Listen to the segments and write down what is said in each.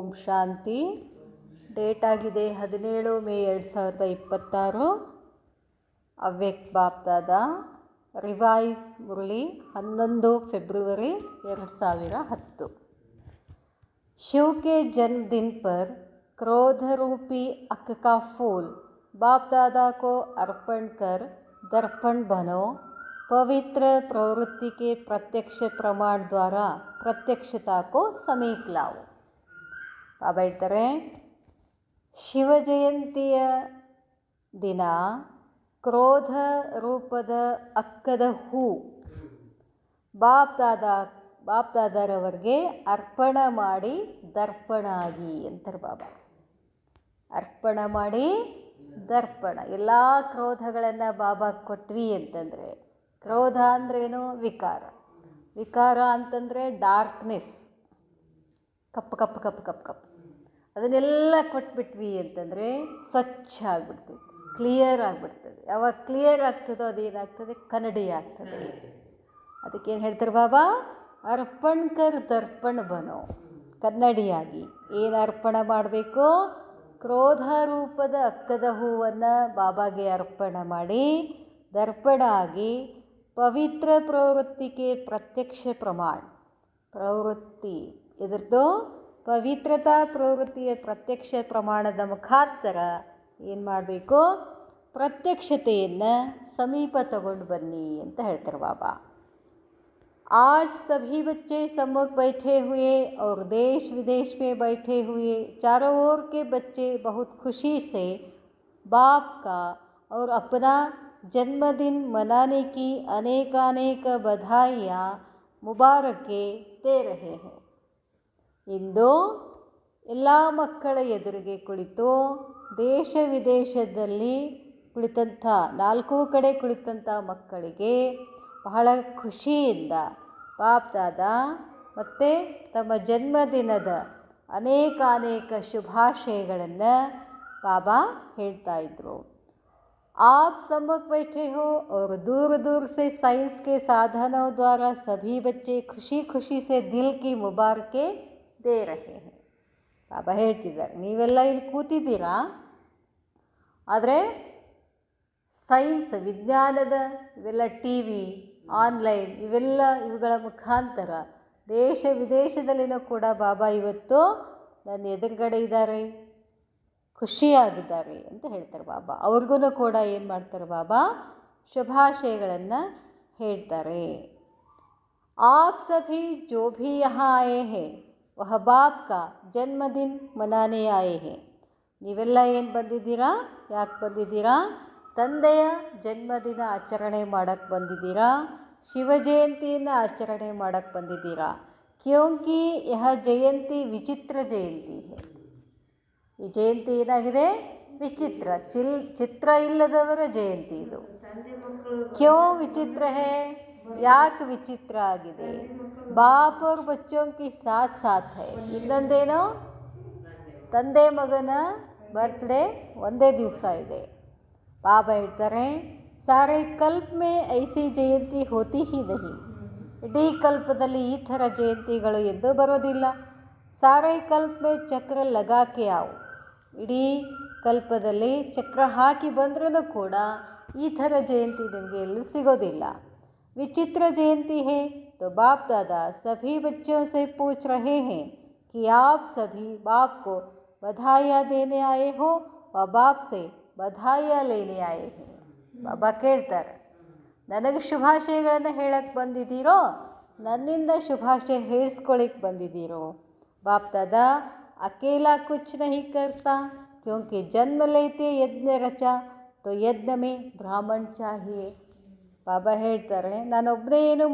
ಓಂ ಶಾಂತಿ. Date ಆಗಿದೆ 17 ಮೇ 2026. ಅವ್ಯಕ್ತ BapDada revise Murali 11 फरवरी 2010. शिव के जन्मदिन पर क्रोध रूपी अक्क का फूल बाप दादा को अर्पण कर दर्पण बनो. पवित्र प्रवृत्ति के प्रत्यक्ष प्रमाण द्वारा प्रत्यक्षता को समीप लाओ. ಬಾಬಾ ಹೇಳ್ತಾರೆ, ಶಿವ ಜಯಂತಿಯ ದಿನ ಕ್ರೋಧ ರೂಪದ ಅಕ್ಕದ ಹೂ ಬಾಪ್ ದಾದಾರವರಿಗೆ ಅರ್ಪಣ ಮಾಡಿ ದರ್ಪಣ ಆಗಿ ಅಂತಾರೆ ಬಾಬಾ. ಅರ್ಪಣ ಮಾಡಿ ದರ್ಪಣ. ಎಲ್ಲ ಕ್ರೋಧಗಳನ್ನು ಬಾಬಾ ಕೊಟ್ವಿ ಅಂತಂದರೆ, ಕ್ರೋಧ ಅಂದ್ರೇನು? ವಿಕಾರ. ವಿಕಾರ ಅಂತಂದರೆ ಡಾರ್ಕ್ನೆಸ್, ಕಪ್ಪು. ಅದನ್ನೆಲ್ಲ ಕೊಟ್ಬಿಟ್ವಿ ಅಂತಂದರೆ ಸ್ವಚ್ಛ ಆಗಿಬಿಡ್ತದೆ, ಕ್ಲಿಯರ್ ಆಗಿಬಿಡ್ತದೆ. ಯಾವಾಗ ಕ್ಲಿಯರ್ ಆಗ್ತದೋ ಅದೇನಾಗ್ತದೆ? ಕನ್ನಡಿ ಆಗ್ತದೆ. ಅದಕ್ಕೇನು ಹೇಳ್ತಾರೆ ಬಾಬಾ? ಅರ್ಪಣ್ ಕರ್ ದರ್ಪಣ್ ಬನೋ. ಕನ್ನಡಿಯಾಗಿ ಏನು ಅರ್ಪಣ ಮಾಡಬೇಕು? ಕ್ರೋಧ ರೂಪದ ಅಕ್ಕದ ಹೂವನ್ನು ಬಾಬಾಗೆ ಅರ್ಪಣ ಮಾಡಿ ದರ್ಪಣ ಆಗಿ ಪವಿತ್ರ ಪ್ರವೃತ್ತಿಗೆ ಪ್ರತ್ಯಕ್ಷ ಪ್ರಮಾಣ. ಪ್ರವೃತ್ತಿ ಇದರದ್ದು ಪವಿತ್ರತಾ ಪ್ರವೃತ್ತಿಯ ಪ್ರತ್ಯಕ್ಷ ಪ್ರಮಾಣದ ಮುಖಾಂತರ ಏನು ಮಾಡಬೇಕು? ಪ್ರತ್ಯಕ್ಷತೆಯನ್ನು ಸಮೀಪ ತಗೊಂಡು ಬನ್ನಿ ಅಂತ ಹೇಳ್ತಾರೆ ಬಾಬಾ. आज सभी बच्चे सम्मुख बैठे हुए और देश विदेश में बैठे हुए चारों ओर के बच्चे बहुत खुशी से बाप का और अपना जन्मदिन मनाने की अनेकानेक बधाइयाँ मुबारके दे रहे हैं. ಇಂದು ಎಲ್ಲ ಮಕ್ಕಳ ಎದುರಿಗೆ ಕುಳಿತು ದೇಶ ವಿದೇಶದಲ್ಲಿ ಕುಳಿತಂಥ 4 ಕಡೆ ಕುಳಿತಂಥ ಮಕ್ಕಳಿಗೆ ಬಹಳ ಖುಷಿಯಿಂದ ಬಾಪ್ ದಾದಾ ಮತ್ತು ತಮ್ಮ ಜನ್ಮದಿನದ ಅನೇಕ ಶುಭಾಶಯಗಳನ್ನು ಬಾಬಾ ಹೇಳ್ತಾ ಇದ್ದರು. आप सम्मुख बैठे हो और दूर दूर से साइंस के साधनों द्वारा सभी बच्चे खुशी से दिल की मुबारके दे रहे हैं. ಬಾಬಾ ಹೇಳ್ತಿದ್ದಾರೆ, ನೀವೆಲ್ಲ ಇಲ್ಲಿ ಕೂತಿದ್ದೀರಾ, ಆದರೆ ಸೈನ್ಸ್ ವಿಜ್ಞಾನದ ಇವೆಲ್ಲ TV ಆನ್ಲೈನ್ ಇವುಗಳ ಮುಖಾಂತರ ದೇಶ ವಿದೇಶದಲ್ಲಿನೂ ಕೂಡ ಬಾಬಾ ಇವತ್ತು ನನ್ನ ಎದುರುಗಡೆ ಇದ್ದಾರೆ, ಖುಷಿಯಾಗಿದ್ದಾರೆ ಅಂತ ಹೇಳ್ತಾರೆ ಬಾಬಾ. ಅವ್ರಿಗೂ ಕೂಡ ಏನು ಮಾಡ್ತಾರೆ ಬಾಬಾ? ಶುಭಾಶಯಗಳನ್ನು ಹೇಳ್ತಾರೆ. आप सभी जो भी यहाँ आए हैं वह बाप का जन्मदिन मनाने आए हैं. ನೀವೆಲ್ಲ ಏನು ಬಂದಿದ್ದೀರಾ? ಯಾಕೆ ಬಂದಿದ್ದೀರಾ? ತಂದೆಯ ಜನ್ಮದಿನ ಆಚರಣೆ ಮಾಡೋಕ್ಕೆ ಬಂದಿದ್ದೀರಾ, ಶಿವ ಜಯಂತಿಯನ್ನು ಆಚರಣೆ ಮಾಡೋಕ್ಕೆ ಬಂದಿದ್ದೀರಾ. ಕ್ಯೋಂಕಿ ಯಹ ಜಯಂತಿ ವಿಚಿತ್ರ ಜಯಂತಿ ಹೇ. ಈ ಜಯಂತಿ ಏನಾಗಿದೆ? ವಿಚಿತ್ರ, ಚಿತ್ರ ಇಲ್ಲದವರ ಜಯಂತಿ ಇದು. ಕ್ಯೋ ವಿಚಿತ್ರ ಹೇ? ಯಾಕೆ ವಿಚಿತ್ರ ಆಗಿದೆ? ಬಾಪ್ ಅವ್ರ ಬಚ್ಚೋಂಕಿ ಸಾಥ್ ಹೇ. ಇನ್ನೊಂದೇನೋ, ತಂದೆ ಮಗನ ಬರ್ತ್ಡೇ ಒಂದೇ ದಿವಸ ಇದೆ. ಬಾಬಾ ಹೇಳ್ತಾರೆ, ಸಾರೆ ಕಲ್ಪ ಮೇ ಐಸಿ ಜಯಂತಿ ಹೋತಿ ಹಿ ನಹಿ. ಇಡೀ ಕಲ್ಪದಲ್ಲಿ ಈ ಥರ ಜಯಂತಿಗಳು ಎಂದೂ ಬರೋದಿಲ್ಲ. ಸಾರೆ ಕಲ್ಪ ಮೇ ಚಕ್ರ ಲಗಾಕೆ ಆವು. ಇಡೀ ಕಲ್ಪದಲ್ಲಿ ಚಕ್ರ ಹಾಕಿ ಬಂದ್ರೂ ಕೂಡ ಈ ಥರ ಜಯಂತಿ ನಿಮಗೆ ಎಲ್ಲೂ ಸಿಗೋದಿಲ್ಲ. विचित्र जयंती है तो बाप दादा सभी बच्चों से पूछ रहे हैं कि आप सभी बाप को बधाइयाँ देने आए हो व बाप से बधाइयाँ लेने आए हैं. ಬಾಬಾ ಕೇಳ್ತಾರೆ, ನನಗೆ ಶುಭಾಶಯಗಳನ್ನು ಹೇಳಕ್ಕೆ ಬಂದಿದ್ದೀರೋ, ನನ್ನಿಂದ ಶುಭಾಶಯ ಹೇಳಿಸ್ಕೊಳ್ಳಿಕ್ಕೆ ಬಂದಿದ್ದೀರೋ? ಬಾಪ್ ದಾದಾ अकेला कुछ नहीं करता क्योंकि जन्म लेते यज्ञ रचा तो यज्ञ में ब्राह्मण चाहिए. ಬಾಬಾ ಹೇಳ್ತಾರೆ, ನಾನೊಬ್ಬನೇ ಏನು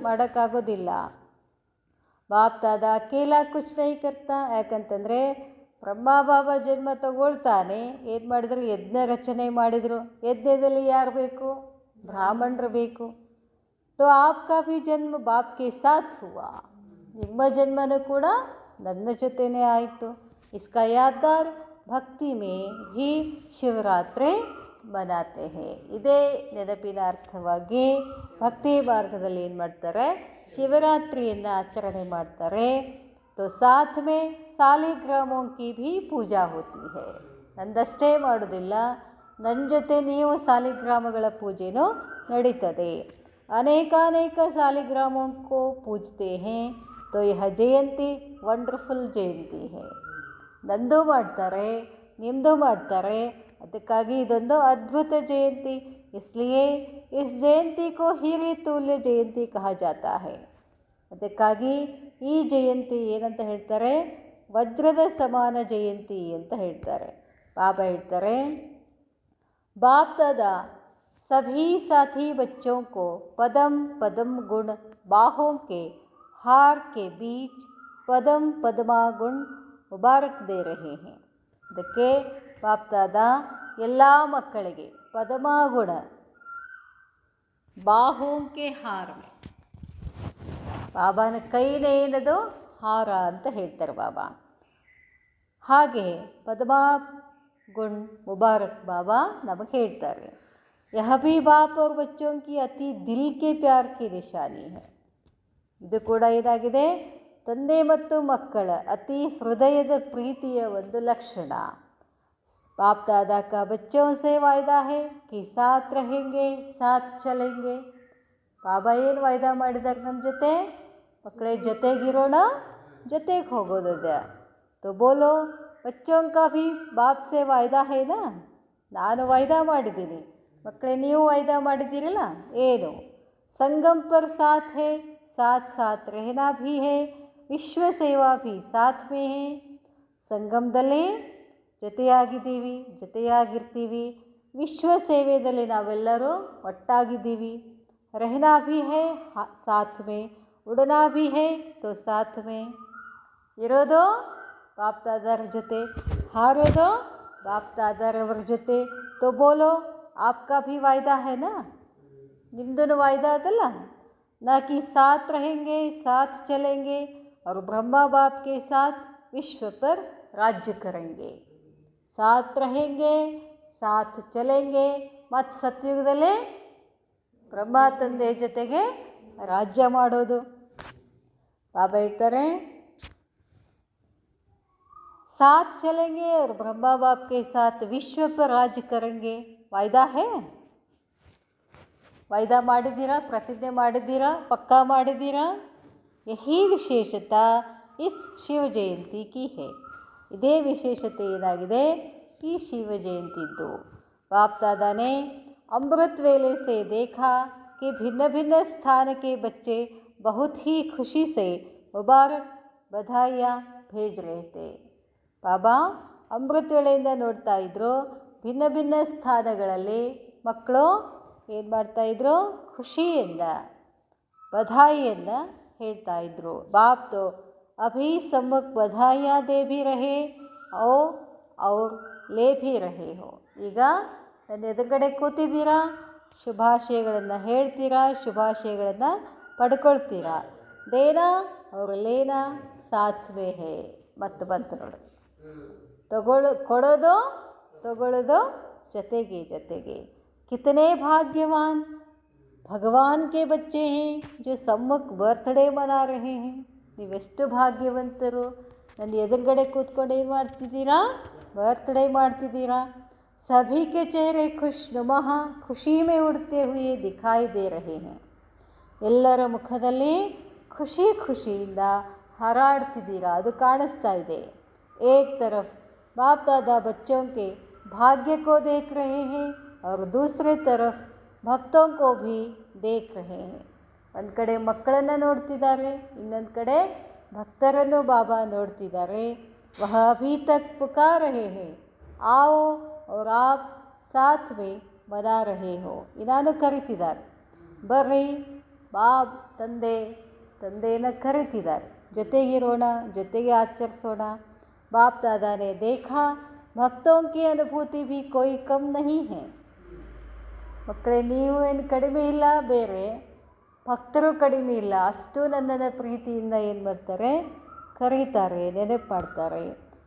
ಮಾಡೋಕ್ಕಾಗೋದಿಲ್ಲ. ಬಾಪ್ ದಾದಾ ಅಕೇಲಾ ಕುಚ್ ನಹಿ ಕರ್ತಾ. ಯಾಕಂತಂದರೆ ಬ್ರಹ್ಮ ಬಾಬಾ ಜನ್ಮ ತಗೊಳ್ತಾನೆ, ಏನು ಮಾಡಿದ್ರು? ಯಜ್ಞ ರಚನೆ ಮಾಡಿದರು. ಯಜ್ಞದಲ್ಲಿ ಯಾರು ಬೇಕು? ಬ್ರಾಹ್ಮಣರು ಬೇಕು. ತೋ ಆಪ್ಕಾ ಭಿ ಜನ್ಮ ಬಾಪ್ಗೆ ಸಾಥ್ ಹುವಾ. ನಿಮ್ಮ ಜನ್ಮನೂ ಕೂಡ ನನ್ನ ಜೊತೆನೇ ಆಯಿತು. ಇಸ್ಕಾ ಯಾದ್ಗಾರ್ ಭಕ್ತಿ ಮೇ ಭೀ ಶಿವರಾತ್ರಿ ಮನಾತೆ ಹೇ. ಇದೇ ನೆನಪಿನ ಅರ್ಥವಾಗಿ ಭಕ್ತಿ ಮಾರ್ಗದಲ್ಲಿ ಏನು ಮಾಡ್ತಾರೆ? ಶಿವರಾತ್ರಿಯನ್ನು ಆಚರಣೆ ಮಾಡ್ತಾರೆ. तो साथ में ಸಾಲಿಗ್ರಾಮों की भी पूजा होती है. ನಂದಷ್ಟೇ ಮಾಡೋದಿಲ್ಲ, ನನ್ನ ಜೊತೆ ನೀವು ಸಾಲಿಗ್ರಾಮಗಳ ಪೂಜೆನೂ ನಡೀತದೆ. ಅನೇಕಾನೇಕ ಸಾಲಿಗ್ರಾಮों को पूजते हैं तो यह ಜಯಂತಿ ವಂಡರ್ಫುಲ್ ಜಯಂತಿ है. ನಂದು ಮಾಡ್ತಾರೆ, ನಿಮ್ಮದು ಮಾಡ್ತಾರೆ, ಅದಕ್ಕಾಗಿ ಇದೊಂದು ಅದ್ಭುತ ಜಯಂತಿ. इसलिए इस जयंती को हीरे तुल्य जयंती कहा जाता है. ಅದಕ್ಕಾಗಿ ಈ ಜಯಂತಿ ಏನಂತ ಹೇಳ್ತಾರೆ, ವಜ್ರದ ಸಮಾನ ಜಯಂತಿ ಅಂತ ಹೇಳ್ತಾರೆ. ಬಾಬಾ ಹೇಳ್ತಾರೆ, बाप दादा सभी साथी बच्चों को पदम पदम गुण बाहों के हार के बीच पदम पदमा गुण मुबारक दे रहे हैं. ಅದಕ್ಕೆ ಬಾಪ್ ದಾದಾ ಎಲ್ಲ ಮಕ್ಕಳಿಗೆ ಪದಮಾಗುಣ ಬಾಹೋಂಕೆ ಹಾರ, ಬಾಬಾನ ಕೈನೇನದು ಹಾರ ಅಂತ ಹೇಳ್ತಾರೆ ಬಾಬಾ. ಹಾಗೆ ಪದಮಾ ಗುಣ್ ಮುಬಾರಕ್ ಬಾಬಾ ನಮಗೆ ಹೇಳ್ತಾರೆ. ಯಹ ಭಿ ಬಾಪ್ ಅವ್ರ ಬಚ್ಚೋं की ಅತಿ ದಿಲ್ ಕೆ ಪ್ಯಾರ್ ಕಿ ನಿಶಾನಿ है. ಇದು ಕೂಡ ಏನಾಗಿದೆ, ತಂದೆ ಮತ್ತು ಮಕ್ಕಳ ಅತಿ ಹೃದಯದ ಪ್ರೀತಿಯ ಒಂದು ಲಕ್ಷಣ. बाप दादा का बच्चों से वायदा है कि साथ रहेंगे साथ चलेंगे. ಬಾಬಾ ಏನು ವಾಯ್ದಾ ಮಾಡಿದ್ದಾರೆ ನಮ್ಮ ಜೊತೆ, ಮಕ್ಕಳೇ ಜೊತೆಗಿರೋಣ, ಜೊತೆಗೆ ಹೋಗೋದಿದೆ. तो बोलो बच्चों का भी बाप से वायदा है ना. ನಾನು ವಾಯ್ದಾ ಮಾಡಿದ್ದೀನಿ, ಮಕ್ಕಳೇ ನೀವು ವಾಯ್ದಾ ಮಾಡಿದ್ದೀರಲ್ಲ. ಏನು, संगम पर साथ है, साथ साथ रहना भी है, विश्व सेवा भी साथ में है. ಸಂಗಮದಲ್ಲಿ ಜೊತೆಯಾಗಿದ್ದೀವಿ, ಜೊತೆಯಾಗಿರ್ತೀವಿ. ವಿಶ್ವ ಸೇವೆಯಲ್ಲಿ ನಾವೆಲ್ಲರೂ ಒಟ್ಟಾಗಿದ್ದೀವಿ. रहना भी है साथ में, उड़ना भी है तो साथ में. ಇರೋದು ಬಾಪ್ ದಾದಾರ ಜೊತೆ, ಹಾರೋದು ಬಾಪ್ ದಾದಾರವ್ರ ಜೊತೆ. तो बोलो आपका भी वायदा है ना. ನಿಮ್ಮದು ವಾಯ್ದಾ ಅದಲ್ಲ. ना कि साथ रहेंगे साथ चलेंगे और ब्रह्मा बाप के साथ विश्व पर राज्य करेंगे. साथ रहेंगे साथ चलेंगे. ಮತ್ತು ಸತ್ಯುಗದಲ್ಲೇ ಬ್ರಹ್ಮ ತಂದೆ ಜೊತೆಗೆ ರಾಜ್ಯ ಮಾಡೋದು. ಬಾಬಾ ಹೇಳ್ತಾರೆ, साथ चलेंगे और ब्रह्मा बाप के साथ विश्व पर राज्य करेंगे. वायदा है, ವಾಯ್ದಾ ಮಾಡಿದ್ದೀರಾ, ಪ್ರತಿಜ್ಞೆ ಮಾಡಿದ್ದೀರಾ, ಪಕ್ಕಾ ಮಾಡಿದ್ದೀರಾ. ಯಹಿ ವಿಶೇಷತಾ ಇಸ್ ಶಿವ ಜಯಂತಿ ಕಿ ಹೇ. ಇದೇ ವಿಶೇಷತೆ ಏನಾಗಿದೆ ಈ ಶಿವ ಜಯಂತಿದ್ದು. ಬಾಪ್ दादा ने अमृत वेले से देखा कि भिन्न भिन्न स्थान के बच्चे बहुत ही खुशी से मुबारक बधाइयाँ भेज रहे थे. ಬಾಬಾ ಅಮೃತ ವೇಳೆಯಿಂದ ನೋಡ್ತಾ ಇದ್ರು, ಭಿನ್ನ ಭಿನ್ನ ಸ್ಥಾನಗಳಲ್ಲಿ ಮಕ್ಕಳು ಏನು ಮಾಡ್ತಾಯಿದ್ರು, ಖುಷಿಯಿಂದ ಬಧಾಯಿಯನ್ನು ಹೇಳ್ತಾ ಇದ್ರು. ಬಾಪ್ ತೋ ಅಭಿ ಸಮ್ಮುಖ ಬಧಾಯಿಯಾ ದೇ ಭಿ ರಹೆ ಔರ್ ಲೇ ಭಿ ರಹೆ ಹೋ. ಈಗ ನನ್ನ ಎದುರುಗಡೆ ಕೂತಿದ್ದೀರಾ, ಶುಭಾಶಯಗಳನ್ನು ಹೇಳ್ತೀರಾ, ಶುಭಾಶಯಗಳನ್ನು ಪಡ್ಕೊಳ್ತೀರಾ. ದೇನಾ ಅವ್ರ ಲೇನಾ ಸಾಥ್ ಮೇ ಹೇ. ಮತ್ತು ಬಂತು ನೋಡಿ, ಕೊಡೋದು ತಗೊಳ್ಳೋದು ಜೊತೆಗೆ ಜೊತೆಗೆ. कितने भाग्यवान भगवान के बच्चे हैं जो सम्मुख बर्थडे मना रहे हैं. ನೀವೆಷ್ಟು ಭಾಗ್ಯವಂತರು, ನನ್ನ ಎದುರುಗಡೆ ಕೂತ್ಕೊಂಡು ಏನು ಮಾಡ್ತಿದ್ದೀರಾ, ಬರ್ತ್ಡೇ ಮಾಡ್ತಿದ್ದೀರಾ. सभी के चेहरे खुशनुमा खुशी में उड़ते हुए दिखाई दे रहे हैं. ಎಲ್ಲರ ಮುಖದಲ್ಲಿ ಖುಷಿ ಖುಷಿಯಿಂದ ಹಾರಾಡ್ತಿದ್ದೀರಾ, ಅದು ಕಾಣಿಸ್ತಾ ಇದೆ. एक तरफ बाप दादा बच्चों के भाग्य को देख रहे हैं और दूसरे तरफ भक्तों को भी देख रहे हैं. ಒಂದು ಕಡೆ ಮಕ್ಕಳನ್ನು ನೋಡ್ತಿದ್ದಾರೆ, ಇನ್ನೊಂದು ಕಡೆ ಭಕ್ತರನ್ನು ಬಾಬಾ ನೋಡ್ತಿದ್ದಾರೆ. वह अभी तक पुकार रहे हैं आओ और आप साथ में मना रहे हो. ಇನಾನು ಕರೀತಿದ್ದಾರೆ, ಬರ್ರಿ ಬಾಬ್ ತಂದೆಯನ್ನು ಕರೀತಿದ್ದಾರೆ, ಜೊತೆಗಿರೋಣ, ಜೊತೆಗೆ ಆಚರಿಸೋಣ. बाप दादा ने देखा भक्तों की अनुभूति भी कोई कम नहीं है. ಮಕ್ಕಳೇ ನೀವು ಏನು ಕಡಿಮೆ ಇಲ್ಲ, ಬೇರೆ ಭಕ್ತರು ಕಡಿಮೆ ಇಲ್ಲ, ಅಷ್ಟು ನನ್ನನ್ನು ಪ್ರೀತಿಯಿಂದ ಏನು ಮಾಡ್ತಾರೆ, ಕರೀತಾರೆ, ನೆನಪು ಮಾಡ್ತಾರೆ.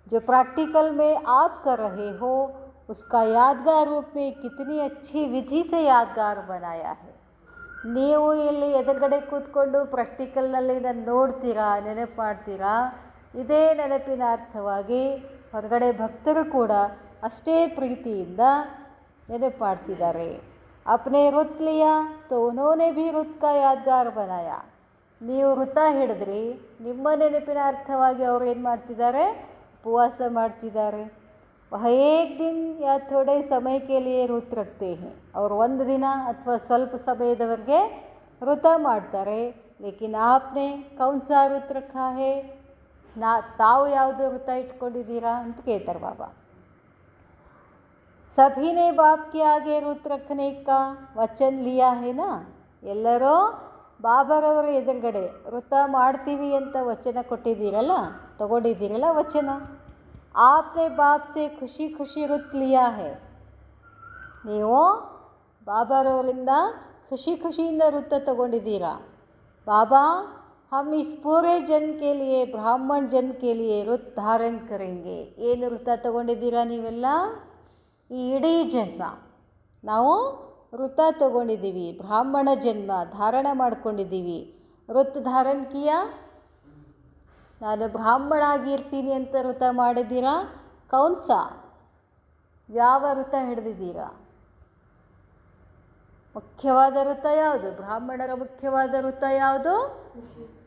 जो प्रैक्टिकल में आप कर रहे हो उसका यादगार रूप में कितनी अच्छी विधि से यादगार बनाया है. ನೀವು ಇಲ್ಲಿ ಎದುರುಗಡೆ ಕೂತ್ಕೊಂಡು ಪ್ರಾಕ್ಟಿಕಲ್ನಲ್ಲಿ ನಾನು ನೋಡ್ತೀರಾ, ನೆನಪು ಮಾಡ್ತೀರಾ, ಇದೇ ನೆನಪಿನ ಅರ್ಥವಾಗಿ ಹೊರಗಡೆ ಭಕ್ತರು ಕೂಡ ಅಷ್ಟೇ ಪ್ರೀತಿಯಿಂದ ನೆನಪು ಮಾಡ್ತಿದ್ದಾರೆ. ಅಪ್ನೆ ವೃತ್ ಲಿಯಾ ತೋ ಉನ್ಹೋನೆ ಭಿ ವೃತ್ ಕಾ ಯಾದ್ಗಾರ್ ಬನಾಯ. ನೀವು ವೃತ ಹಿಡಿದ್ರಿ, ನಿಮ್ಮ ನೆನಪಿನ ಅರ್ಥವಾಗಿ ಅವರು ಏನು ಮಾಡ್ತಿದ್ದಾರೆ, ಉಪವಾಸ ಮಾಡ್ತಿದ್ದಾರೆ. ವಹ ಏಕ್ ದಿನ ಯಾ ಥೋಡೆ ಸಮಯಕ್ಕೆ ಲಿಯೇ ವೃತ್ ರಖತೆ ಹೈ. ಅವರು ಒಂದು ದಿನ ಅಥವಾ ಸ್ವಲ್ಪ ಸಮಯದವರೆಗೆ ವೃತ ಮಾಡ್ತಾರೆ. ಲೇಕಿನ್ ಆಪ್ನೆ ಕೌನ್ ಸಾ ವೃತ್ ರಖಾ ಹೇ, ತಾವು ಯಾವುದು ವೃತ ಇಟ್ಕೊಂಡಿದ್ದೀರಾ ಅಂತ ಕೇಳ್ತಾರೆ ಬಾಬಾ. सभी ने बाप के आगे व्रत रखने का वचन लिया है ना. ಎಲ್ಲರೂ ಬಾಬಾರವರ ಎದುರುಗಡೆ ವೃತ ಮಾಡ್ತೀವಿ ಅಂತ ವಚನ ಕೊಟ್ಟಿದ್ದೀರಲ್ಲ, ತಗೊಂಡಿದ್ದೀರಲ್ಲ ವಚನ. ಆಪ್ನೆ ಬಾಪ್ ಸೆ ಖುಷಿ ಖುಷಿ ವೃತ್ ಲಿಯಾ ಹೇ. ನೀವು ಬಾಬಾರವರಿಂದ ಖುಷಿ ಖುಷಿಯಿಂದ ವೃತ್ತ ತಗೊಂಡಿದ್ದೀರಾ. ಬಾಬಾ हम इस पूरे जन्म के लिए ब्राह्मण जन्म के लिए व्रत धारण करेंगे. ಏನು ವೃತ ತಗೊಂಡಿದ್ದೀರಾ ನೀವೆಲ್ಲ, ಈ ಇಡೀ ಜನ್ಮ ನಾವು ವೃತ ತಗೊಂಡಿದ್ದೀವಿ, ಬ್ರಾಹ್ಮಣ ಜನ್ಮ ಧಾರಣ ಮಾಡ್ಕೊಂಡಿದ್ದೀವಿ. ವೃತ್ ಧಾರಣ ಕಿಯಾ, ನಾನು ಬ್ರಾಹ್ಮಣ ಆಗಿರ್ತೀನಿ ಅಂತ ವೃತ ಮಾಡಿದ್ದೀರಾ. ಕೌನ್ಸ, ಯಾವ ವೃತ ಹಿಡಿದಿದ್ದೀರಾ? ಮುಖ್ಯವಾದ ವೃತ ಯಾವುದು? ಬ್ರಾಹ್ಮಣರ ಮುಖ್ಯವಾದ ವೃತ ಯಾವುದು?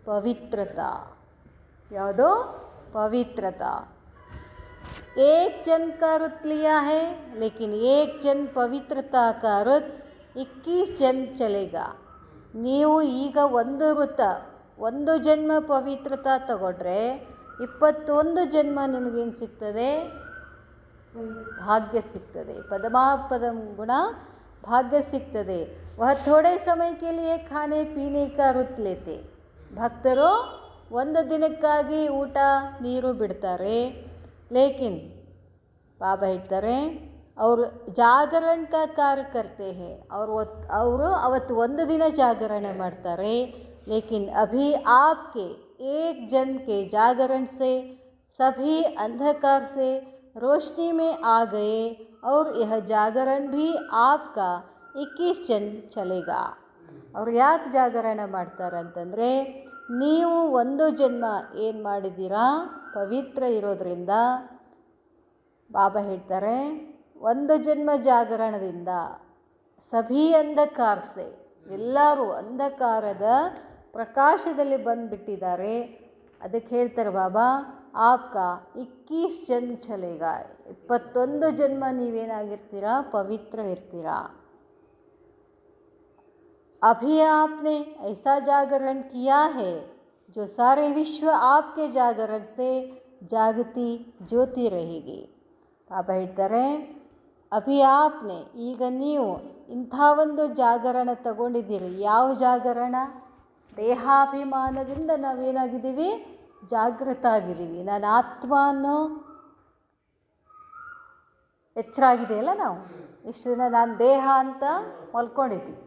ಪವಿತ್ರತಾ. ಯಾವುದು? ಪವಿತ್ರತಾ. एक जन का व्रत लिया है, लेकिन एक जन पवित्रता का व्रत 21 जन्म चलेगा. ನೀವು ಈಗ ಒಂದು ವೃತ, ಒಂದು ಜನ್ಮ ಪವಿತ್ರತಾ ತಗೊಂಡ್ರೆ 21 ಜನ್ಮ ನಿಮಗೇನು ಸಿಗ್ತದೆ? ಭಾಗ್ಯ ಸಿಗ್ತದೆ. ಪದಮಾಪದಂ ಗುಣ ಭಾಗ್ಯ ಸಿಗ್ತದೆ. ವಹ ಥೋಡೆ ಸಮಯಕ್ಕೆ ಲಿಯೇ ಖಾನೆ ಪೀನೆ ಕಾ ವ್ರತ್ ಲೇತೆ. ಭಕ್ತರು ಒಂದು ದಿನಕ್ಕಾಗಿ ಊಟ ನೀರು ಬಿಡ್ತಾರೆ. लेकिन बाबा ಹೇಳ್ತಾರೆ ಅವರು ಜಾಗರಣ का कार्य करते हैं. ಅವರು ಅವತ್ತು ಒಂದು ದಿನ ಜಾಗರಣೆ ಮಾಡ್ತಾರೆ. लेकिन अभी आपके एक जन्म के जागरण से सभी अंधकार से रोशनी में आ गए और यह जागरण भी आपका 21 जन्म चलेगा. ಅವರು ಯಾಕೆ ಜಾಗರಣ ಮಾಡ್ತಾರೆ ಅಂತಂದರೆ, ನೀವು ಒಂದು ಜನ್ಮ ಏನು ಮಾಡಿದ್ದೀರಾ ಪವಿತ್ರ ಇರೋದರಿಂದ. ಬಾಬಾ ಹೇಳ್ತಾರೆ ಒಂದು ಜನ್ಮ ಜಾಗರಣದಿಂದ ಸಭಿ ಅಂಧಕಾರಸೆ, ಎಲ್ಲರೂ ಅಂಧಕಾರದ ಪ್ರಕಾಶದಲ್ಲಿ ಬಂದುಬಿಟ್ಟಿದ್ದಾರೆ. ಅದಕ್ಕೆ ಹೇಳ್ತಾರೆ ಬಾಬಾ, ಆಪ್ಕ 21 ಜನ್ಮ ಚಲೇಗ. 21 ಜನ್ಮ ನೀವೇನಾಗಿರ್ತೀರಾ? ಪವಿತ್ರ ಇರ್ತೀರಾ. अभी आपने ऐसा जागरण किया है जो सारे विश्व आपके जागरण से जागती ज्योति रहेगी. ಬಾಬಾ ಹೇಳ್ತಾರೆ ಅಭಿ ಆಪ್ನೆ, ಈಗ ನೀವು ಇಂಥ ಒಂದು ಜಾಗರಣ ತಗೊಂಡಿದ್ದೀರಿ. ಯಾವ ಜಾಗರಣ? ದೇಹಾಭಿಮಾನದಿಂದ ನಾವೇನಾಗಿದ್ದೀವಿ? ಜಾಗೃತ ಆಗಿದ್ದೀವಿ. ನಾನು ಆತ್ಮ ಅನ್ನೋ ಎಚ್ಚರ ಆಗಿದೆಯಲ್ಲ. ನಾವು ಇಷ್ಟು ದಿನ ನಾನು ದೇಹ ಅಂತ ಮಲ್ಕೊಂಡಿದ್ದೀವಿ,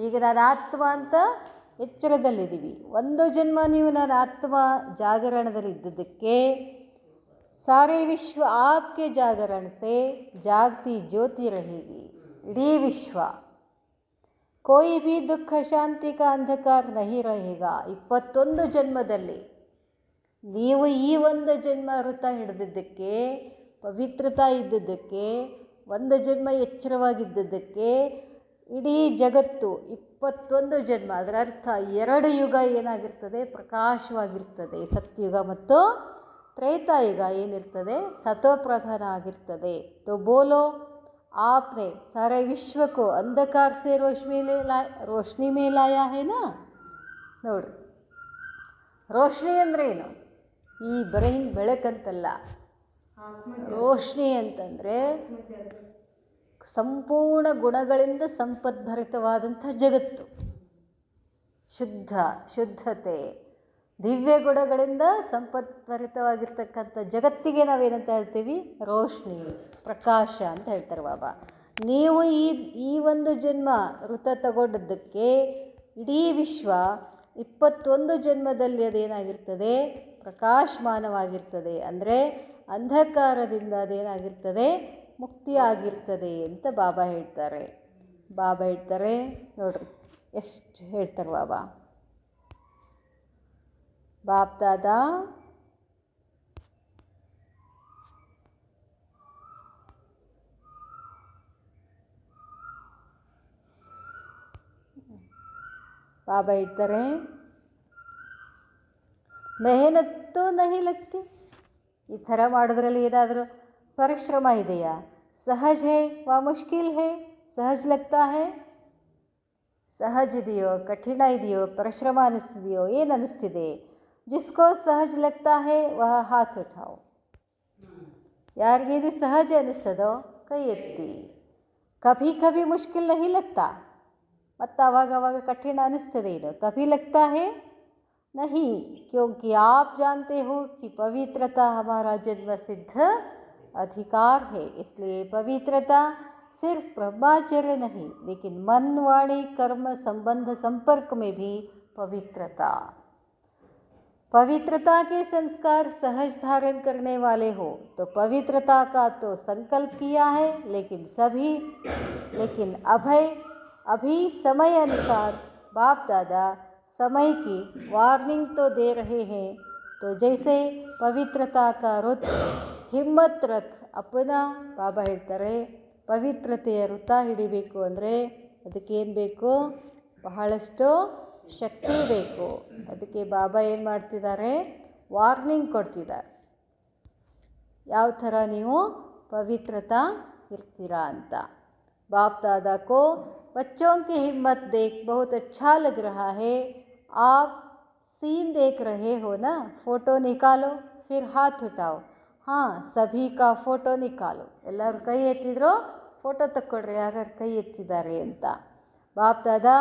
ಈಗ ನಾನು ಆತ್ಮ ಅಂತ ಎಚ್ಚರದಲ್ಲಿದ್ದೀವಿ. ಒಂದು ಜನ್ಮ ನೀವು ನಾನು ಆತ್ಮ ಜಾಗರಣದಲ್ಲಿ ಇದ್ದದ್ದಕ್ಕೆ ಸಾರೇ ವಿಶ್ವ ಆಪ್ಕೆ ಜಾಗರಣ ಸೆ ಜಾಗತಿ ಜ್ಯೋತಿ रहेगी. ಇಡೀ ವಿಶ್ವ कोई भी दुख शांति का अंधकार नहीं रहेगा. 21 ಜನ್ಮದಲ್ಲಿ ನೀವು ಈ ಒಂದು ಜನ್ಮ ವೃತ ಹಿಡಿದಿದ್ದಕ್ಕೆ, ಪವಿತ್ರತಾ ಇದ್ದದ್ದಕ್ಕೆ, ಒಂದು ಜನ್ಮ ಎಚ್ಚರವಾಗಿದ್ದದ್ದಕ್ಕೆ ಇಡೀ ಜಗತ್ತು 21 ಜನ್ಮ, ಅದರ ಅರ್ಥ 2 ಯುಗ ಏನಾಗಿರ್ತದೆ? ಪ್ರಕಾಶವಾಗಿರ್ತದೆ. ಸತ್ಯುಗ ಮತ್ತು ತ್ರೇತಾಯುಗ ಏನಿರ್ತದೆ? ಸತೋಪ್ರಧಾನ ಆಗಿರ್ತದೆ. ತೋ ಬೋಲೋ आपने सारे विश्व को अंधकार से रोशनी में लाया है ना. ನೋಡ್ರಿ, ರೋಶ್ನಿ ಅಂದರೆ ಏನು? ಈ ಬರೀ ಬೆಳಕಂತಲ್ಲ. ರೋಶ್ನಿ ಅಂತಂದರೆ ಸಂಪೂರ್ಣ ಗುಣಗಳಿಂದ ಸಂಪದ್ಭರಿತವಾದಂಥ ಜಗತ್ತು. ಶುದ್ಧತೆ, ದಿವ್ಯ ಗುಣಗಳಿಂದ ಸಂಪದ್ಭರಿತವಾಗಿರ್ತಕ್ಕಂಥ ಜಗತ್ತಿಗೆ ನಾವೇನಂತ ಹೇಳ್ತೀವಿ? ರೋಶ್ನಿ, ಪ್ರಕಾಶ ಅಂತ ಹೇಳ್ತಾರೆ ಬಾಬಾ. ನೀವು ಈ ಒಂದು ಜನ್ಮ ವೃತ ತಗೊಂಡದ್ದಕ್ಕೆ ಇಡೀ ವಿಶ್ವ 21 ಜನ್ಮದಲ್ಲಿ ಅದೇನಾಗಿರ್ತದೆ? ಪ್ರಕಾಶಮಾನವಾಗಿರ್ತದೆ. ಅಂದರೆ ಅಂಧಕಾರದಿಂದ ಅದೇನಾಗಿರ್ತದೆ? ಮುಕ್ತಿಯಾಗಿರ್ತದೆ ಅಂತ ಬಾಬಾ ಹೇಳ್ತಾರೆ. ಬಾಬಾ ಹೇಳ್ತಾರೆ ನೋಡ್ರಿ, ಎಷ್ಟು ಹೇಳ್ತಾರೆ ಬಾಬಾ. ಬಾಪ್ ದಾದಾ ಬಾಬಾ ಹೇಳ್ತಾರೆ ಮೆಹನತ್ತು ನಹಿ ಲಗ್ತಿ. ಈ ಥರ ಮಾಡೋದ್ರಲ್ಲಿ ಏನಾದರೂ ಪರಿಶ್ರಮ ಇದೆಯಾ? ಸಹಜ ಹೇ ವಾ ಮುಷ್ಕಿಲ್ ಹೇ? ಸಹಜ ಲಗ್ತಾ ಹೇ? ಸಹಜ ಇದೆಯೋ, ಕಠಿಣ ಇದೆಯೋ, ಪರಿಶ್ರಮ ಅನ್ನಿಸ್ತಿದೆಯೋ, ಏನು ಅನ್ನಿಸ್ತಿದೆ? ಜಿಸ್ಕೋ ಸಹಜ ಲಗ್ತಾ ಹೇ ವಹ ಹಾತ್ ಉಠಾओ. ಯಾರಿಗೆ ಇದು ಸಹಜ ಅನ್ನಿಸ್ತದೋ ಕೈ ಎತ್ತಿ. ಕಭಿ ಕಭಿ ಮುಷ್ಕಿಲ್ ನಹಿ ಲಗ್ತಾ. ಮತ್ತು ಆವಾಗ ಕಠಿಣ ಅನ್ನಿಸ್ತದೆ ಏನು? ಕಭಿ ಲಗ್ತಾ ಹೇ नहीं, क्योंकि आप जानते हो कि पवित्रता हमारा जन्म सिद्ध अधिकार है. इसलिए पवित्रता सिर्फ ब्रह्मचर्य नहीं, लेकिन मन वाणी कर्म संबंध संपर्क में भी पवित्रता के संस्कार सहज धारण करने वाले हो. तो पवित्रता का तो संकल्प किया है, लेकिन अभी समय अनुसार बाप दादा समय की वार्निंग तो दे रहे हैं. तो जैसे पवित्रता का रुत हिम्मत रख अपना. ಬಾಬಾ ಹೇಳ್ತಾರೆ ಪವಿತ್ರತೆಯ ವೃತ ಹಿಡಿಬೇಕು ಅಂದರೆ ಅದಕ್ಕೇನು ಬೇಕು? ಬಹಳಷ್ಟು ಶಕ್ತಿ ಬೇಕು. ಅದಕ್ಕೆ ಬಾಬಾ ಏನು ಮಾಡ್ತಿದ್ದಾರೆ? ವಾರ್ನಿಂಗ್ ಕೊಡ್ತಿದ್ದಾರೆ, ಯಾವ ಥರ ನೀವು ಪವಿತ್ರತಾ ಇರ್ತೀರಾ ಅಂತ. बाप दादा को बच्चों की हिम्मत देख बहुत अच्छा लग रहा है. आप सीन देख रहे हो ना? फ़ोटो निकालो फिर हाथ उठाओ. हाँ, सभी का फ़ोटो निकालो. ಎಲ್ಲರೂ ಕೈ ಎತ್ತಿದ್ರು फ़ोटो ತಕ್ಕೊಡ್ರಿ ಯಾರ್ಯಾರು ಕೈ ಎತ್ತಿದ್ದಾರೆ ಅಂತ. बाप दादा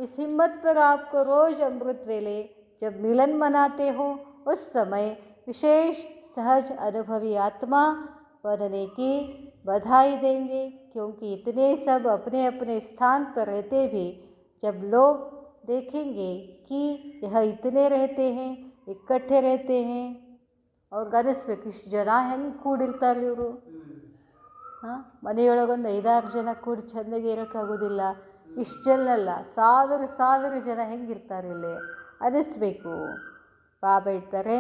इस हिम्मत पर आपको रोज़ अमृत वेले जब मिलन मनाते हो उस समय विशेष सहज अनुभवी आत्मा बनने की बधाई देंगे. क्योंकि इतने सब अपने अपने स्थान पर रहते भी जब लोग देखेंगे कि यह इतने रहते हैं, इकट्ठे रहते हैं, और ಅನಿಸ್ಬೇಕು ಇಷ್ಟು ಜನ ಹೆಂಗೆ ಕೂಡಿರ್ತಾರೆ ಇವರು. ಹಾಂ, ಮನೆಯೊಳಗೊಂದು 5-6 ಜನ ಕೂಡಿ ಚೆಂದಾಗಿ ಇರೋಕ್ಕಾಗೋದಿಲ್ಲ. ಇಷ್ಟು ಜನ ಅಲ್ಲ, ಸಾವಿರ ಜನ ಹೆಂಗಿರ್ತಾರೆ ಇಲ್ಲಿ ಅನಿಸ್ಬೇಕು. ಬಾಬಾ ಹೇಳ್ತಾರೆ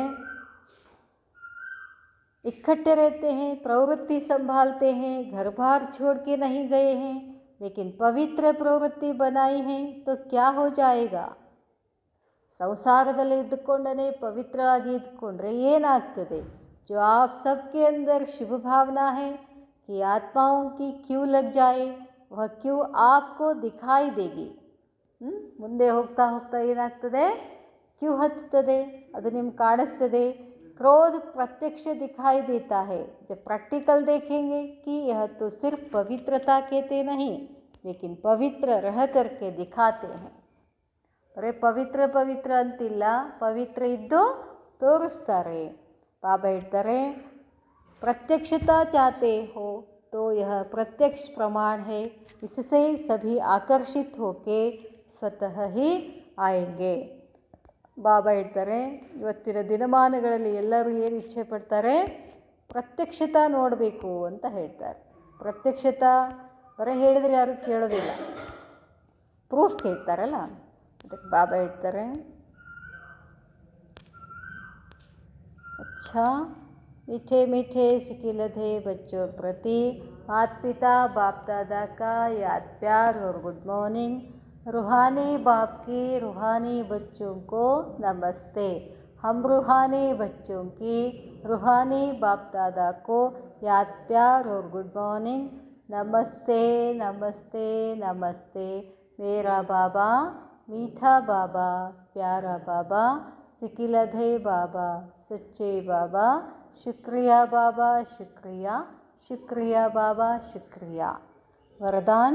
इकट्ठे रहते हैं, प्रवृत्ति संभालते हैं, घर बार छोड़ के नहीं गए हैं, लेकिन पवित्र प्रवृत्ति बनाई है तो क्या हो जाएगा? संसारದಲ್ಲಿ ಇದ್ದುಕೊಂಡೇ ಪವಿತ್ರವಾಗಿ ಇದ್ದುಕೊಂಡ್ರೆ ಏನಾಗ್ತದೆ? जो आप सबके अंदर शुभ भावना है कि आत्माओं की क्यों लग जाए, वह क्यों आपको दिखाई देगी. ಮುಂದೆ ಹೋಗ್ತಾ ಏನಾಗ್ತದೆ? ಕ್ಯೂ ಹತ್ತುತ್ತದೆ, ಅದು ನಿಮ್ಗೆ ಕಾಣಿಸ್ತದೆ. क्रोध प्रत्यक्ष दिखाई देता है. जब प्रैक्टिकल देखेंगे कि यह तो सिर्फ पवित्रता कहते नहीं, लेकिन पवित्र रह करके दिखाते हैं. अरे पवित्र अंतिಲ್ಲ, पवित्र इद्दो तोरिस्तारे. बाबा ಹೇಳ್ತಾರೆ प्रत्यक्षता चाहते हो तो यह प्रत्यक्ष प्रमाण है. इससे सभी आकर्षित होके स्वतः ही आएंगे. ಬಾಬಾ ಹೇಳ್ತಾರೆ ಇವತ್ತಿನ ದಿನಮಾನಗಳಲ್ಲಿ ಎಲ್ಲರೂ ಏನು ಇಚ್ಛೆ ಪಡ್ತಾರೆ? ಪ್ರತ್ಯಕ್ಷತಾ ನೋಡಬೇಕು ಅಂತ ಹೇಳ್ತಾರೆ. ಪ್ರತ್ಯಕ್ಷತಾ ಬರೀ ಹೇಳಿದರೆ ಯಾರು ಕೇಳೋದಿಲ್ಲ, ಪ್ರೂಫ್ ಕೇಳ್ತಾರಲ್ಲ. ಅದಕ್ಕೆ ಬಾಬಾ ಹೇಳ್ತಾರೆ अच्छा मीठे मीठे सिकिलधे बच्चों प्रति माता पिता बाप दादा का याद प्यार और गुड मॉर्निंग. रूहानी बाप की रूहानी बच्चों को नमस्ते. हम रूहानी बच्चों की रूहानी बाप दादा को याद प्यार और गुड मॉर्निंग. नमस्ते नमस्ते नमस्ते. मेरा बाबा मीठा बाबा, प्यारा बाबा, सिकिलधे बाबा, सच्चे बाबा, शुक्रिया बाबा, शुक्रिया शुक्रिया बाबा, शुक्रिया. वरदान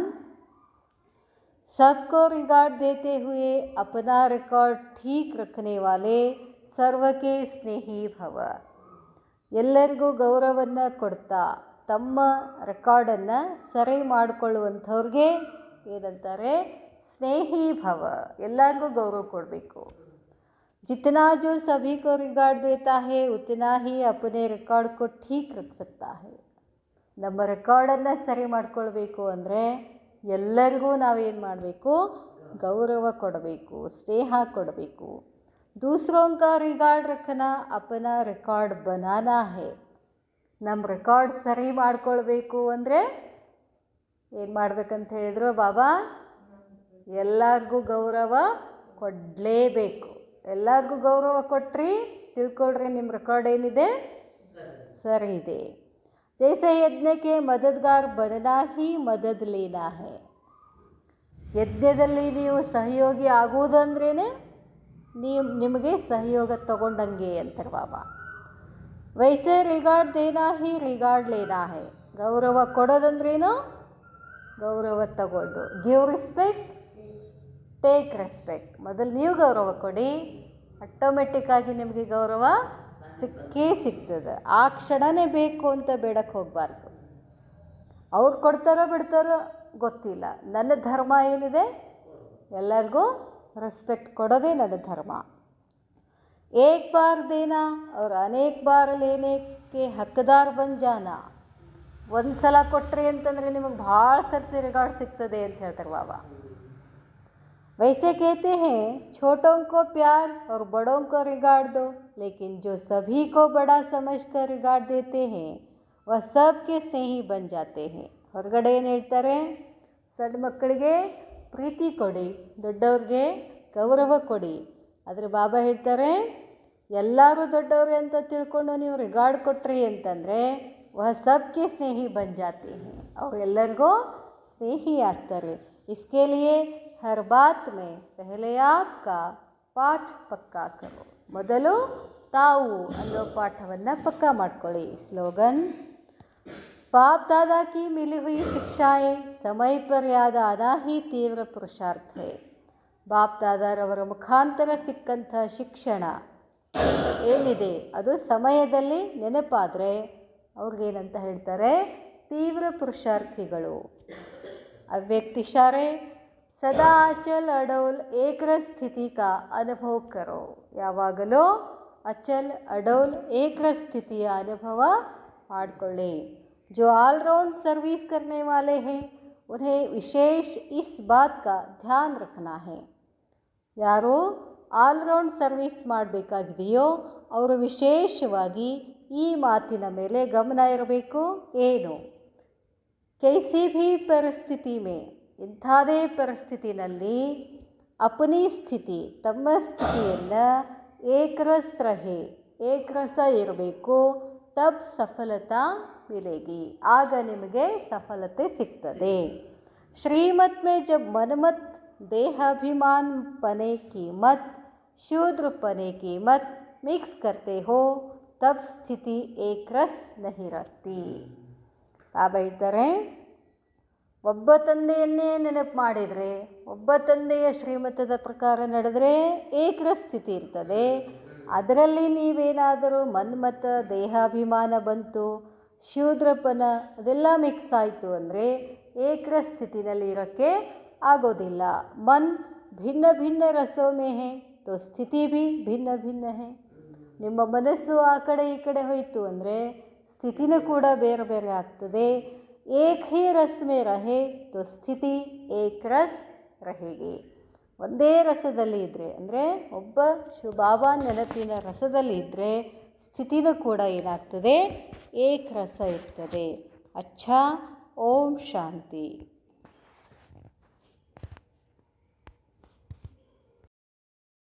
सबको रिगार्ड देते हुए अपना रिकॉर्ड ठीक रखने वाले सर्व के स्नेही भव. ಎಲ್ಲರಿಗೂ ಗೌರವವನ್ನು ಕೊಡ್ತಾ ತಮ್ಮ ರೆಕಾರ್ಡನ್ನು ಸರಿ ಮಾಡಿಕೊಳ್ಳುವಂಥವ್ರಿಗೆ ಏನಂತಾರೆ? ಸ್ನೇಹಿ ಭವ. ಎಲ್ಲರಿಗೂ ಗೌರವ ಕೊಡಬೇಕು. जितना जो सभी को रिगार्ड देता है उतना ही अपने रिकॉर्ड को ठीक रख सकता है. ನಮ್ಮ ರೆಕಾರ್ಡನ್ನು ಸರಿ ಮಾಡ್ಕೊಳ್ಬೇಕು ಅಂದರೆ ಎಲ್ಲರಿಗೂ ನಾವೇನು ಮಾಡಬೇಕು? ಗೌರವ ಕೊಡಬೇಕು, ಸ್ನೇಹ ಕೊಡಬೇಕು. दूसरों का रिकॉर्ड रखना अपना रिकॉर्ड बनाना है. ನಮ್ಮ ರೆಕಾರ್ಡ್ ಸರಿ ಮಾಡ್ಕೊಳ್ಬೇಕು ಅಂದರೆ ಏನು ಮಾಡಬೇಕಂತ ಹೇಳಿದ್ರು ಬಾಬಾ? ಎಲ್ಲರಿಗೂ ಗೌರವ ಕೊಡಲೇಬೇಕು. ಎಲ್ಲರಿಗೂ ಗೌರವ ಕೊಟ್ರಿ ತಿಳ್ಕೊಳ್ರಿ, ನಿಮ್ಮ ರೆಕಾರ್ಡ್ ಏನಿದೆ ಸರಿ ಇದೆ. ಜೈಸೆ ಯಜ್ಞಕ್ಕೆ ಮದದ್ಗಾರ್ ಬನನಾ ಹಿ ಮದದ್ ಲೇನಾ ಹೈ. ಯಜ್ಞದಲ್ಲಿ ನೀವು ಸಹಯೋಗಿ ಆಗುವುದಂದ್ರೇ ನಿಮಗೆ ಸಹಯೋಗ ತಗೊಂಡಂಗೆ ಅಂತಾರೆ ಬಾಬಾ. ವೈಸೆ ರಿಗಾರ್ಡ್ ದೇನಾ ಹಿ ರಿಗಾರ್ಡ್ ಲೇನಾ ಹೈ. ಗೌರವ ಕೊಡೋದಂದ್ರೇನು ಗೌರವ ತಗೊಳ್ದು. Give respect, take respect. ಮೊದಲು ನೀವು ಗೌರವ ಕೊಡಿ, ಆಟೋಮೆಟಿಕ್ಕಾಗಿ ನಿಮಗೆ ಗೌರವ ಸಿಕ್ಕೇ ಸಿಗ್ತದೆ. ಆ ಕ್ಷಣನೇ ಬೇಕು ಅಂತ ಬೇಡಕ್ಕೆ ಹೋಗಬಾರ್ದು. ಅವ್ರು ಕೊಡ್ತಾರೋ ಬಿಡ್ತಾರೋ ಗೊತ್ತಿಲ್ಲ, ನನ್ನ ಧರ್ಮ ಏನಿದೆ ಎಲ್ಲರಿಗೂ ರೆಸ್ಪೆಕ್ಟ್ ಕೊಡೋದೇ ನನ್ನ ಧರ್ಮ. ಏಕ್ ಬಾರ್ ದೇನಾ और अनेक बार लेने के हकदार बन जाना. ಒಂದು ಸಲ ಕೊಟ್ರಿ ಅಂತಂದರೆ ನಿಮಗೆ ಭಾಳ ಸರ್ತಿ ರಿಗಾರ್ಡ್ ಸಿಗ್ತದೆ ಅಂತ ಹೇಳ್ತಾರೆ ಬಾಬಾ. वैसे कहते हैं छोटों को प्यार और बड़ों को रिगार्ड दो, लेकिन जो सभी को बड़ा समझकर रिगार्ड देते हैं वह सबके स्नेही बन जाते हैं. ಹೊರಗಡೆ ಏನು ಹೇಳ್ತಾರೆ, ಸಣ್ಣ ಮಕ್ಕಳಿಗೆ ಪ್ರೀತಿ ಕೊಡಿ, ದೊಡ್ಡವ್ರಿಗೆ ಗೌರವ ಕೊಡಿ. ಆದರೆ ಬಾಬಾ ಹೇಳ್ತಾರೆ ಎಲ್ಲರೂ ದೊಡ್ಡವ್ರೆ ಅಂತ ತಿಳ್ಕೊಂಡು ನೀವು ರಿಗಾರ್ಡ್ ಕೊಟ್ರಿ ಅಂತಂದರೆ ವಹ ಸಬ್ಕೆ ಸ್ನೇಹಿ ಬನ್ ಜಾತೆ ಹೈ. ಅವರೆಲ್ಲರಿಗೂ ಸ್ನೇಹಿ ಆಗ್ತಾರೆ. इसके लिए हर बात में पहले आपका पाठ पक्का करो. ಮೊದಲು ತಾವು ಅನ್ನೋ ಪಾಠವನ್ನು ಪಕ್ಕಾ ಮಾಡ್ಕೊಳ್ಳಿ. ಸ್ಲೋಗನ್, बाप दादा की मिली हुई शिक्षाएं समय पर याद आना ही तीव्र पुरुषार्थ है. ಬಾಪ್ ದಾದಾರವರ ಮುಖಾಂತರ ಸಿಕ್ಕಂಥ ಶಿಕ್ಷಣ ಏನಿದೆ ಅದು ಸಮಯದಲ್ಲಿ ನೆನಪಾದರೆ ಅವ್ರಿಗೇನಂತ ಹೇಳ್ತಾರೆ, ತೀವ್ರ ಪುರುಷಾರ್ಥಿಗಳು. ಅವ್ಯಕ್ತ ಇಶಾರೆ ಸದಾ ಅಚಲ್ ಅಡೌಲ್ ಏಕರಸ್ ಸ್ಥಿತಿ ಕಾ ಅನುಭವ ಕರೋ. ಯಾವಾಗಲೂ ಅಚಲ್ ಅಡೌಲ್ ಏಕರಸ್ ಸ್ಥಿತಿಯ ಅನುಭವ ಮಾಡಿಕೊಳ್ಳಿ. जो ऑलराउंड सर्विस करने वाले हैं उन्हें विशेष इस बात का ध्यान रखना है. ಯಾರು ಆಲ್ರೌಂಡ್ ಸರ್ವಿಸ್ ಮಾಡಬೇಕಾಗಿದೆಯೋ ಅವರು ವಿಶೇಷವಾಗಿ ಈ ಮಾತಿನ ಮೇಲೆ ಗಮನ ಇರಬೇಕು. ಏನು, ಕೈಸಿ ಭೀ ಪರಿಸ್ಥಿತಿ ಮೇ, ಇಂಥದೇ ಪರಿಸ್ಥಿತಿನಲ್ಲಿ ಅಪನಿ ಸ್ಥಿತಿ ತಮ್ಮ ಸ್ಥಿತಿಯನ್ನು ಏಕರಸ್ ರಹೆ, ಏಕರಸ ಇರಬೇಕು. ತಬ್ ಸಫಲತಾ ಮಿಲೇಗಿ, ಆಗ ನಿಮಗೆ ಸಫಲತೆ ಸಿಗ್ತದೆ. ಶ್ರೀಮತ್ ಮೇ ಜಬ್ ಮನ್ಮತ್ देहाभिमान पने की मत शूद्र पने की मत मिक्स करते हो तब स्थिति एक रस नहीं रहती. ಬಾಬಾ ಹೇಳ್ತಾರೆ, ಒಬ್ಬ ತಂದೆಯನ್ನೇ ನೆನಪು ಮಾಡಿದರೆ, ಒಬ್ಬ ತಂದೆಯ ಶ್ರೀಮತದ ಪ್ರಕಾರ ನಡೆದರೆ ಏಕರಸ್ ಸ್ಥಿತಿ ಇರ್ತದೆ. ಅದರಲ್ಲಿ ನೀವೇನಾದರೂ ಮನ್ಮತ ದೇಹಾಭಿಮಾನ ಬಂತು, ಶೂದ್ರಪನ ಅದೆಲ್ಲ ಮಿಕ್ಸ್ ಆಯಿತು ಅಂದರೆ ಏಕರಸ್ ಸ್ಥಿತಿನಲ್ಲಿ ಇರೋಕ್ಕೆ ಆಗೋದಿಲ್ಲ. ಮನ್ ಭಿನ್ನ ಭಿನ್ನ ರಸೋ ಮೇ ಹೇ ತೋ ಸ್ಥಿತಿ ಭೀ ಭಿನ್ನ ಭಿನ್ನ ಹೇ. ನಿಮ್ಮ ಮನಸ್ಸು ಆ ಕಡೆ ಈ ಕಡೆ ಹೋಯಿತು ಅಂದರೆ ಸ್ಥಿತಿನೂ ಕೂಡ ಬೇರೆ ಬೇರೆ ಆಗ್ತದೆ. ಏಕ್ ಹೇ ರಸ್ ಮೇ ರಹೆ ತೋ ಸ್ಥಿತಿ ಏಕ್ ರಸ್ ರಹೇಗಿ. ಒಂದೇ ರಸದಲ್ಲಿ ಇದ್ದರೆ ಅಂದರೆ ಒಬ್ಬ ಬಾಬಾ ನೆನಪಿನ ರಸದಲ್ಲಿ ಇದ್ದರೆ ಸ್ಥಿತಿನೂ ಕೂಡ ಏನಾಗ್ತದೆ, ಏಕ್ ರಸ ಇರ್ತದೆ. ಅಚ್ಛಾ, ಓಂ ಶಾಂತಿ.